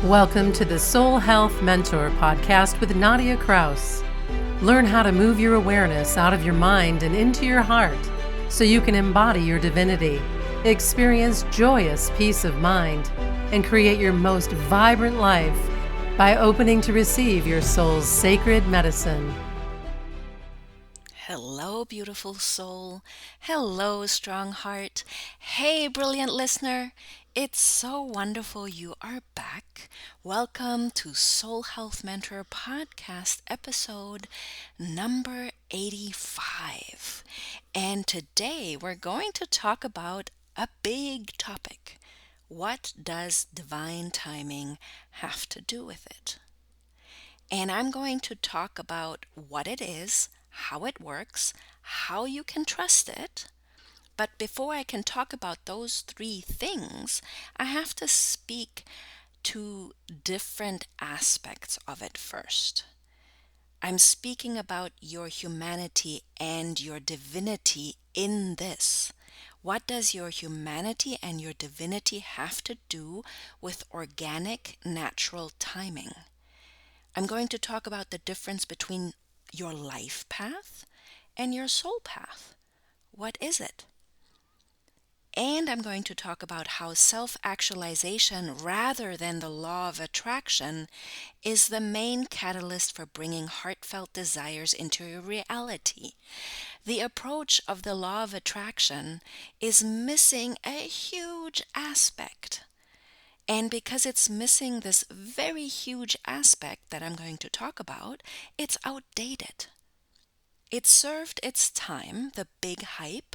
Welcome to the Soul Health Mentor podcast with Nadia Kraus. Learn how to move your awareness out of your mind and into your heart so you can embody your divinity, experience joyous peace of mind, and create your most vibrant life by opening to receive your soul's sacred medicine. Hello, beautiful soul. Hello, strong heart. Hey, brilliant listener. It's so wonderful you are back. Welcome to Soul Health Mentor podcast episode number 85. And today we're going to talk about a big topic. What does divine timing have to do with it? And I'm going to talk about what it is, how it works, how you can trust it. But before I can talk about those three things, I have to speak to different aspects of it first. I'm speaking about your humanity and your divinity in this. What does your humanity and your divinity have to do with organic, natural timing? I'm going to talk about the difference between your life path and your soul path. What is it? And I'm going to talk about how self-actualization, rather than the law of attraction, is the main catalyst for bringing heartfelt desires into your reality. The approach of the law of attraction is missing a huge aspect. And because it's missing this very huge aspect that I'm going to talk about, it's outdated. It served its time, the big hype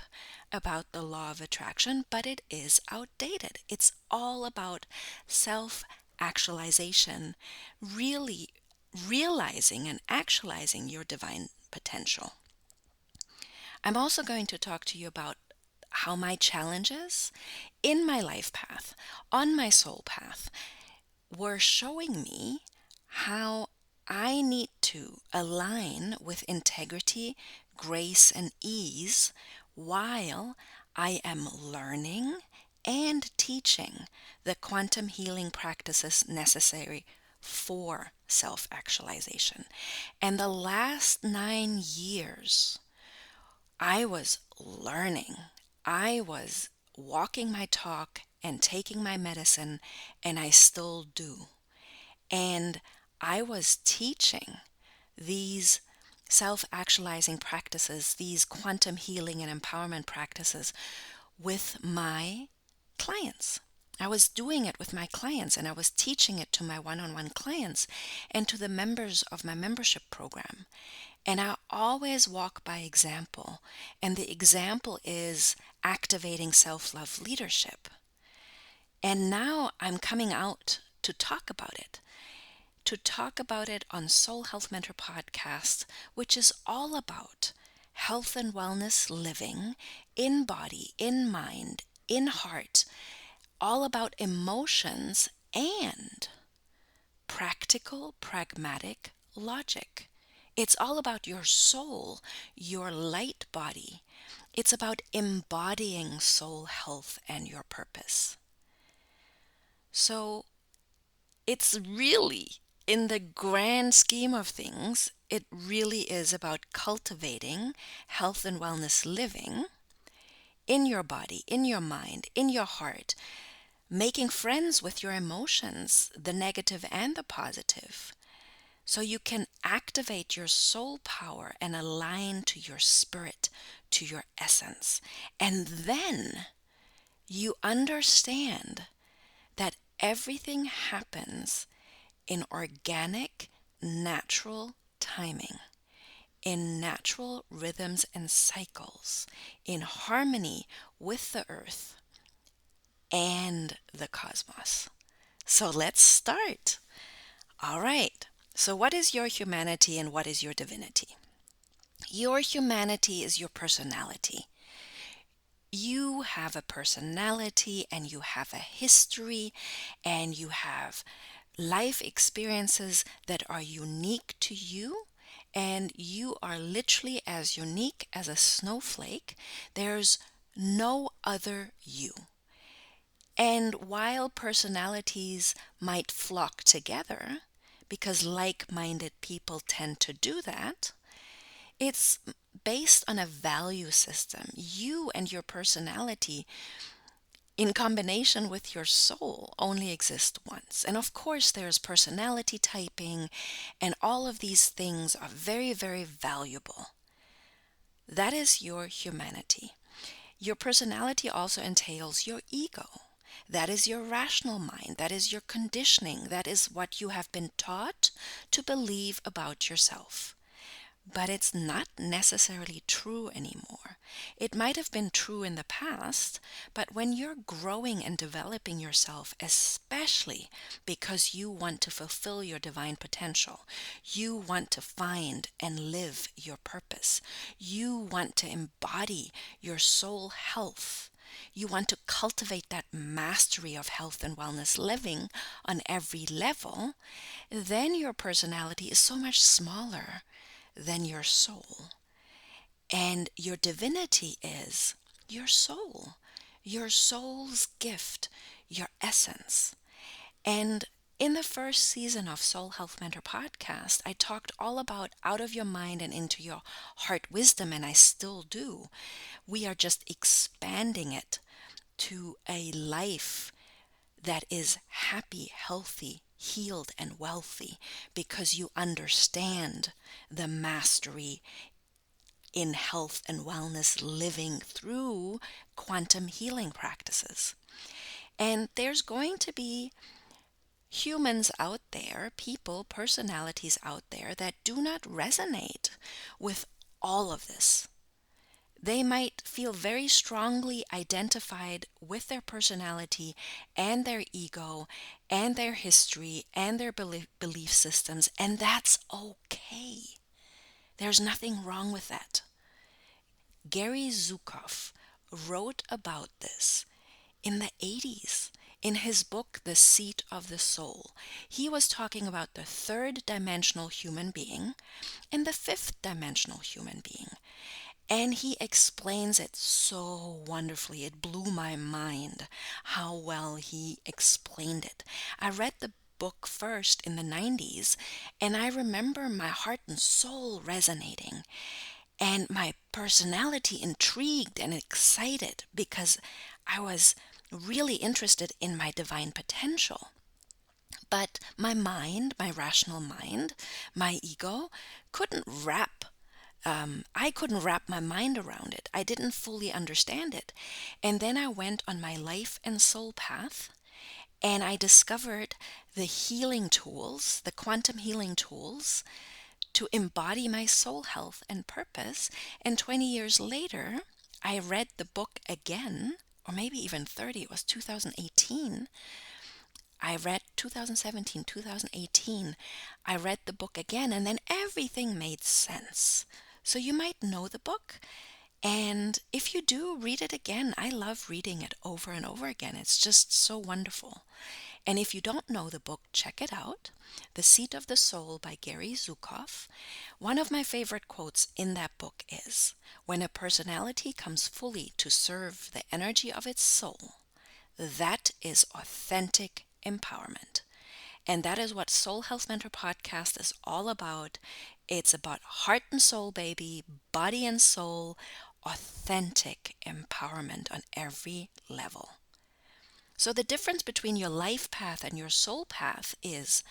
about the law of attraction, but it is outdated. It's all about self-actualization, really realizing and actualizing your divine potential. I'm also going to talk to you about how my challenges in my life path, on my soul path, were showing me how I need to align with integrity, grace, and ease while I am learning and teaching the quantum healing practices necessary for self-actualization. And the last 9 years, I was learning. I was walking my talk and taking my medicine, and I still do. And I was teaching these self-actualizing practices, these quantum healing and empowerment practices with my clients. I was doing it with my clients, and I was teaching it to my one-on-one clients and to the members of my membership program. And I always walk by example, and the example is activating self-love leadership. And now I'm coming out to talk about it on Soul Health Mentor Podcast, which is all about health and wellness living in body, in mind, in heart, all about emotions and practical, pragmatic logic. It's all about your soul, your light body. It's about embodying soul health and your purpose. So it's really, in the grand scheme of things, it really is about cultivating health and wellness living in your body, in your mind, in your heart, making friends with your emotions, the negative and the positive, so you can activate your soul power and align to your spirit, to your essence. And then you understand that everything happens in organic, natural timing, in natural rhythms and cycles, in harmony with the earth and the cosmos. So let's start. All right. So what is your humanity and what is your divinity? Your humanity is your personality. You have a personality and you have a history and you have life experiences that are unique to you, and you are literally as unique as a snowflake. There's no other you. And while personalities might flock together, because like-minded people tend to do that, it's based on a value system. You and your personality, in combination with your soul, only exist once. And of course, there's personality typing, and all of these things are very, very valuable. That is your humanity. Your personality also entails your ego. That is your rational mind. That is your conditioning. That is what you have been taught to believe about yourself. But it's not necessarily true anymore. It might have been true in the past, but when you're growing and developing yourself, especially because you want to fulfill your divine potential, you want to find and live your purpose, you want to embody your soul health, you want to cultivate that mastery of health and wellness living on every level, then your personality is so much smaller than your soul. And your divinity is your soul, your soul's gift, your essence. And in the first season of Soul Health Mentor podcast, I talked all about out of your mind and into your heart wisdom, and I still do. We are just expanding it to a life that is happy, healthy, healed, and wealthy because you understand the mastery in health and wellness living through quantum healing practices. And there's going to be humans out there, people, personalities out there that do not resonate with all of this. They might feel very strongly identified with their personality and their ego and their history and their belief systems, and that's okay. There's nothing wrong with that. Gary Zukav wrote about this in the 80s in his book, The Seat of the Soul. He was talking about the third dimensional human being and the fifth dimensional human being. And he explains it so wonderfully. It blew my mind how well he explained it. I read the book first in the 90s, and I remember my heart and soul resonating, and my personality intrigued and excited because I was really interested in my divine potential. But my mind, my rational mind, my ego, I couldn't wrap my mind around it. I didn't fully understand it. And then I went on my life and soul path, and I discovered the healing tools, the quantum healing tools, to embody my soul health and purpose. And 20 years later, I read the book again, or maybe even 30, it was 2018. I read 2017, 2018. I read the book again, and then everything made sense. So you might know the book, and if you do, read it again. I love reading it over and over again. It's just so wonderful. And if you don't know the book, check it out. The Seat of the Soul by Gary Zukav. One of my favorite quotes in that book is, "When a personality comes fully to serve the energy of its soul, that is authentic empowerment." And that is what Soul Health Mentor Podcast is all about. It's about heart and soul, baby, body and soul, authentic empowerment on every level. So the difference between your life path and your soul path is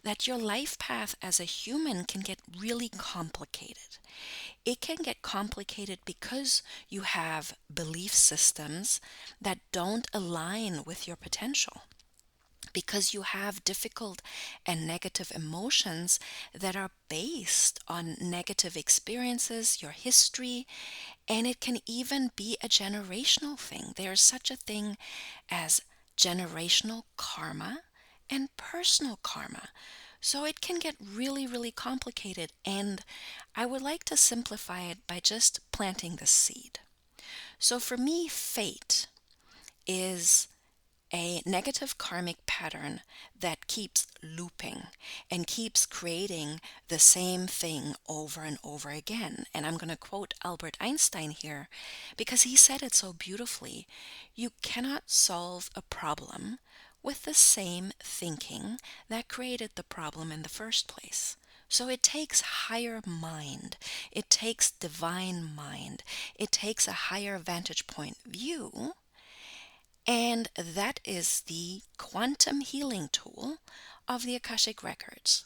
that your life path as a human can get really complicated. It can get complicated because you have belief systems that don't align with your potential, because you have difficult and negative emotions that are based on negative experiences, your history, and it can even be a generational thing. There's such a thing as generational karma and personal karma. So it can get really, really complicated, and I would like to simplify it by just planting the seed. So for me, fate is a negative karmic pattern that keeps looping and keeps creating the same thing over and over again. And I'm going to quote Albert Einstein here because he said it so beautifully. You cannot solve a problem with the same thinking that created the problem in the first place. So it takes higher mind, it takes divine mind, it takes a higher vantage point view, and that is the quantum healing tool of the Akashic Records.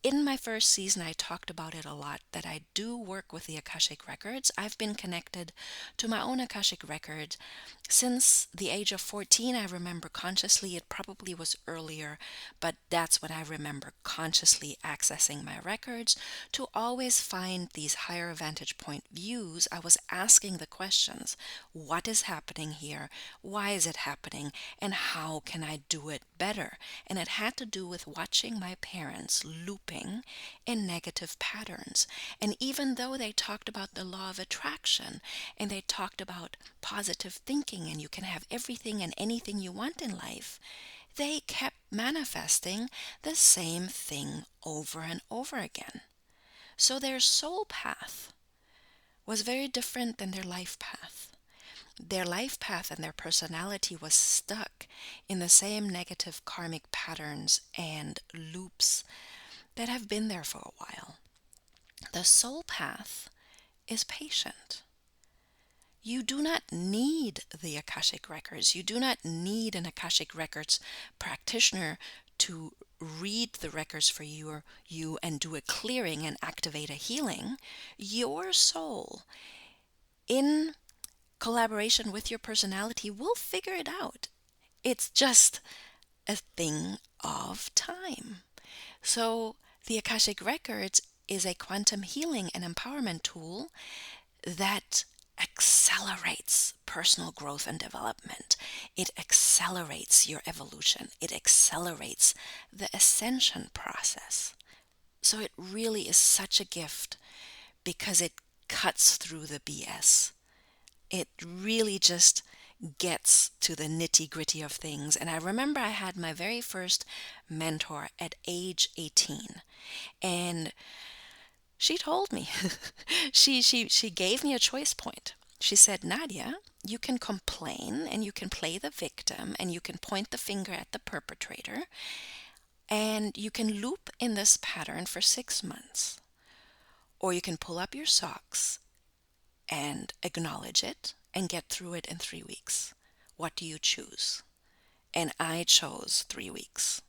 In my first season, I talked about it a lot, that I do work with the Akashic Records. I've been connected to my own Akashic Record since the age of 14. I remember consciously, it probably was earlier, but that's when I remember consciously accessing my records to always find these higher vantage point views. I was asking the questions: what is happening here? Why is it happening? And how can I do it better? And it had to do with watching my parents looping in negative patterns. And even though they talked about the law of attraction and they talked about positive thinking and you can have everything and anything you want in life, they kept manifesting the same thing over and over again. So their soul path was very different than their life path. Their life path and their personality was stuck in the same negative karmic patterns and loops that have been there for a while. The soul path is patient. You do not need the Akashic Records. You do not need an Akashic Records practitioner to read the records for you and do a clearing and activate a healing. Your soul, in collaboration with your personality, will figure it out. It's just a thing of time. So the Akashic Records is a quantum healing and empowerment tool that accelerates personal growth and development. It accelerates your evolution. It accelerates the ascension process. So it really is such a gift because it cuts through the BS. It really just gets to the nitty-gritty of things. And I remember I had my very first mentor at age 18, and she told me, she gave me a choice point. She said, Nadia, you can complain and you can play the victim and you can point the finger at the perpetrator and you can loop in this pattern for 6 months. Or you can pull up your socks and acknowledge it and get through it in 3 weeks. What do you choose? And I chose 3 weeks.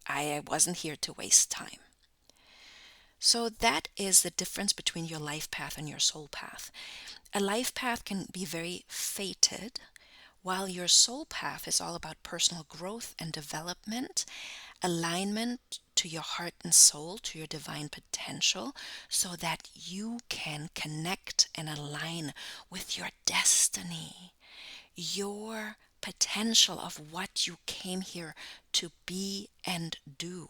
I wasn't here to waste time. So that is the difference between your life path and your soul path. A life path can be very fated, while your soul path is all about personal growth and development, alignment to your heart and soul, to your divine potential, so that you can connect and align with your destiny, your potential of what you came here to be and do.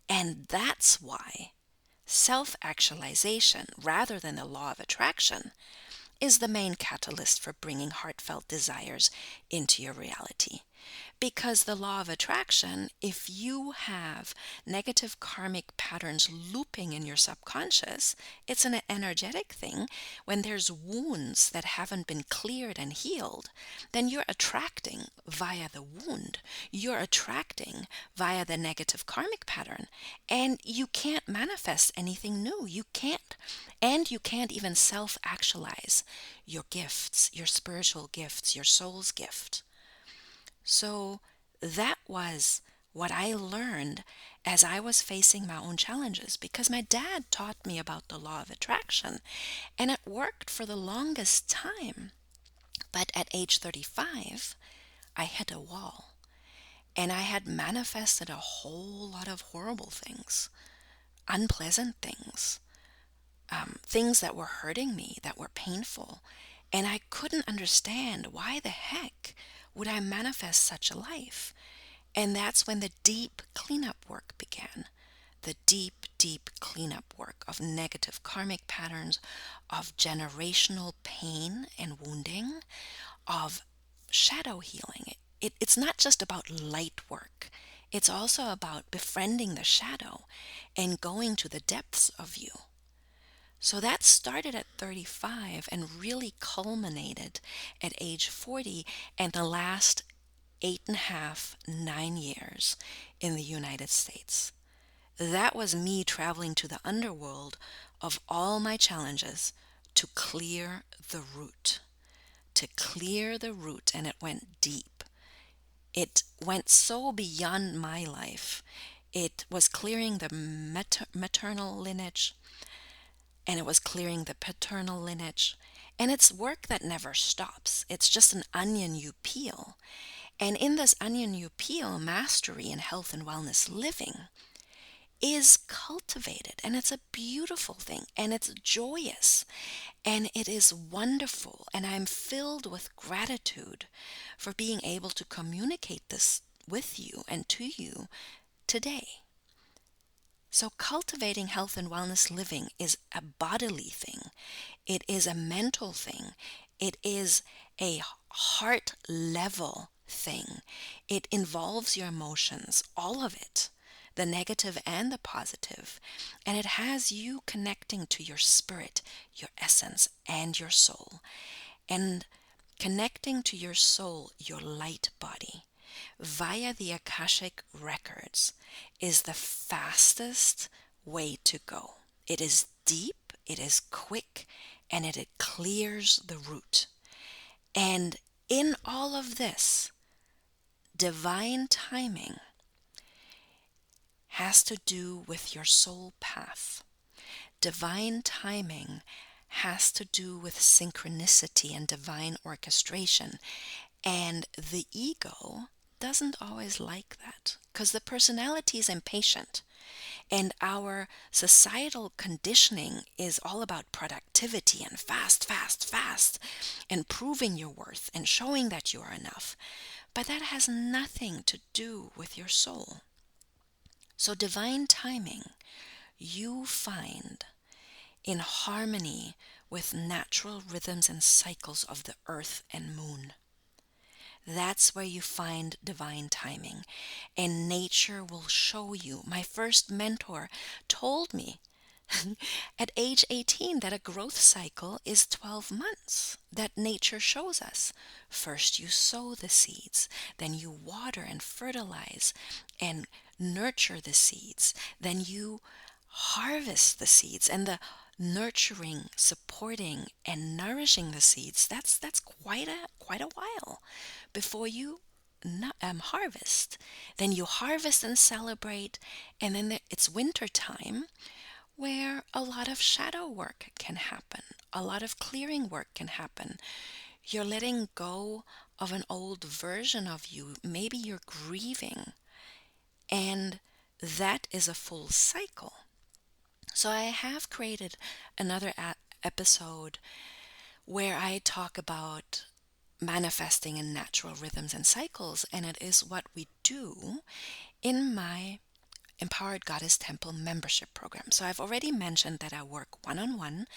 And that's why self-actualization, rather than the law of attraction, is the main catalyst for bringing heartfelt desires into your reality. Because the law of attraction, if you have negative karmic patterns looping in your subconscious, it's an energetic thing. When there's wounds that haven't been cleared and healed, then you're attracting via the wound. You're attracting via the negative karmic pattern. And you can't manifest anything new. You can't. And you can't even self-actualize your gifts, your spiritual gifts, your soul's gift. So that was what I learned as I was facing my own challenges, because my dad taught me about the law of attraction and it worked for the longest time. But at age 35, I hit a wall and I had manifested a whole lot of horrible things, unpleasant things, things that were hurting me, that were painful. And I couldn't understand why the heck would I manifest such a life. And that's when the deep cleanup work began. The deep, deep cleanup work of negative karmic patterns, of generational pain and wounding, of shadow healing. it's not just about light work. It's also about befriending the shadow and going to the depths of you. So that started at 35 and really culminated at age 40 and the last 8.5, 9 years in the United States. That was me traveling to the underworld of all my challenges to clear the root. To clear the root, and it went deep. It went so beyond my life. It was clearing the maternal lineage, and it was clearing the paternal lineage. And it's work that never stops. It's just an onion you peel. And in this onion you peel, mastery in health and wellness living is cultivated, and it's a beautiful thing, and it's joyous, and it is wonderful, and I'm filled with gratitude for being able to communicate this with you and to you today. So cultivating health and wellness living is a bodily thing, it is a mental thing, it is a heart level thing, it involves your emotions, all of it, the negative and the positive, and it has you connecting to your spirit, your essence, and your soul, and connecting to your soul, your light body, via the Akashic records is the fastest way to go. It is deep, it is quick, and it clears the root. And in all of this, divine timing has to do with your soul path. Divine timing has to do with synchronicity and divine orchestration. And the ego doesn't always like that because the personality is impatient. And our societal conditioning is all about productivity and fast, fast, fast, and proving your worth and showing that you are enough. But that has nothing to do with your soul. So divine timing, you find in harmony with natural rhythms and cycles of the earth and moon. That's where you find divine timing, and nature will show you. My first mentor told me at age 18 that a growth cycle is 12 months, that nature shows us. First you sow the seeds, then you water and fertilize and nurture the seeds, then you harvest the seeds, and the nurturing, supporting, and nourishing the seeds, that's quite a while before you harvest. Then you harvest and celebrate, and then it's winter time where a lot of shadow work can happen, a lot of clearing work can happen. You're letting go of an old version of you. Maybe you're grieving, and that is a full cycle. So I have created another episode where I talk about manifesting in natural rhythms and cycles, and it is what we do in my Empowered Goddess Temple membership program. So I've already mentioned that I work one-on-one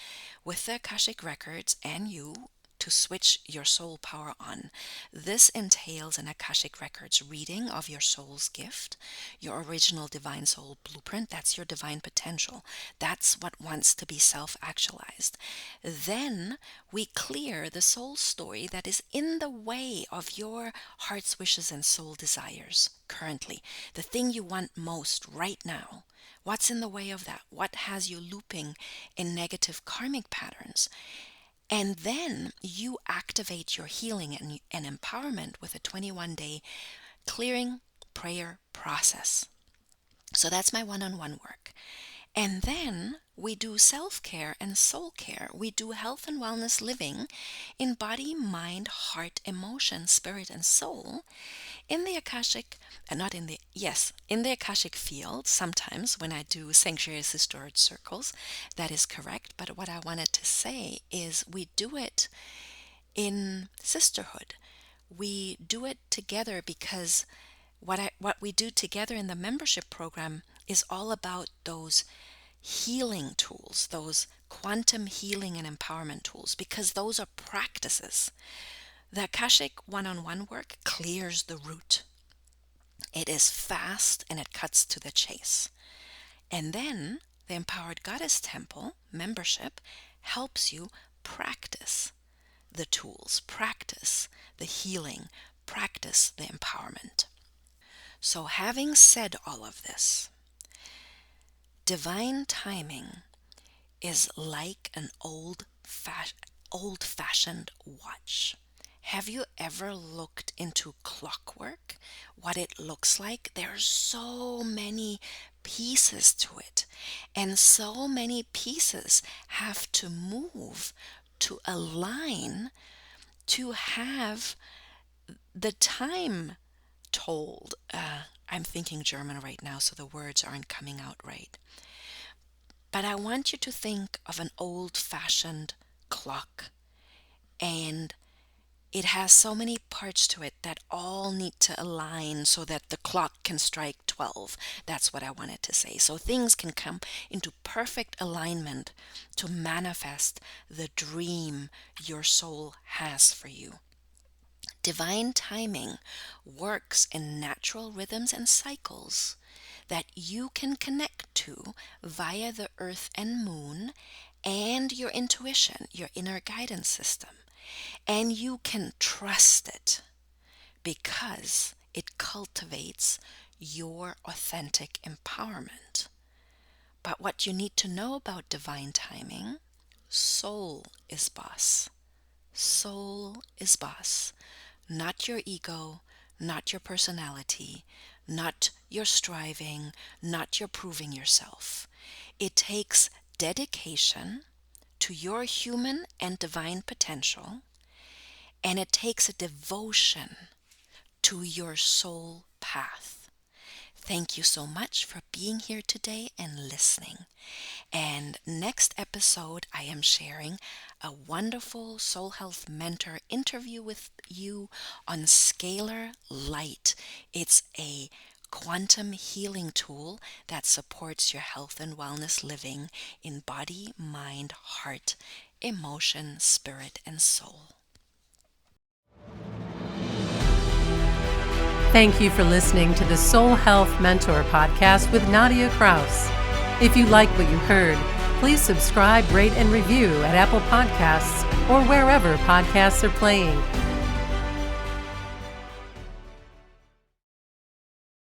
with the Akashic Records and you to switch your soul power on. This entails an Akashic Records reading of your soul's gift, your original divine soul blueprint. That's your divine potential. That's what wants to be self-actualized. Then we clear the soul story that is in the way of your heart's wishes and soul desires currently, the thing you want most right now. What's in the way of that? What has you looping in negative karmic patterns? And then you activate your healing and empowerment with a 21-day clearing prayer process. So that's my one-on-one work. And then we do self-care and soul care. We do health and wellness living in body, mind, heart, emotion, spirit, and soul in the Akashic, in the Akashic field. Sometimes when I do sanctuary restored circles, that is correct. But what I wanted to say is we do it in sisterhood. We do it together because what we do together in the membership program is all about those healing tools, those quantum healing and empowerment tools, because those are practices. The Akashic one-on-one work clears the root. It is fast and it cuts to the chase. And then the Empowered Goddess Temple membership helps you practice the tools, practice the healing, practice the empowerment. So, having said all of this, divine timing is like an old-fashioned watch. Have you ever looked into clockwork? What it looks like? There are so many pieces to it, and so many pieces have to move to align to have the time told. I'm thinking German right now, so the words aren't coming out right. But I want you to think of an old-fashioned clock, and it has so many parts to it that all need to align so that the clock can strike 12. That's what I wanted to say. So things can come into perfect alignment to manifest the dream your soul has for you. Divine timing works in natural rhythms and cycles that you can connect to via the earth and moon and your intuition, your inner guidance system. And you can trust it because it cultivates your authentic empowerment. But what you need to know about divine timing, soul is boss. Soul is boss. Not your ego, not your personality, not your striving, not your proving yourself. It takes dedication to your human and divine potential, and it takes a devotion to your soul path. Thank you so much for being here today and listening. And next episode, I am sharing a wonderful soul health mentor interview with you on Scalar Light. It's a quantum healing tool that supports your health and wellness living in body, mind, heart, emotion, spirit, and soul. Thank you for listening to the Soul Health Mentor podcast with Nadia Kraus. If you like what you heard, please subscribe, rate, and review at Apple Podcasts or wherever podcasts are playing.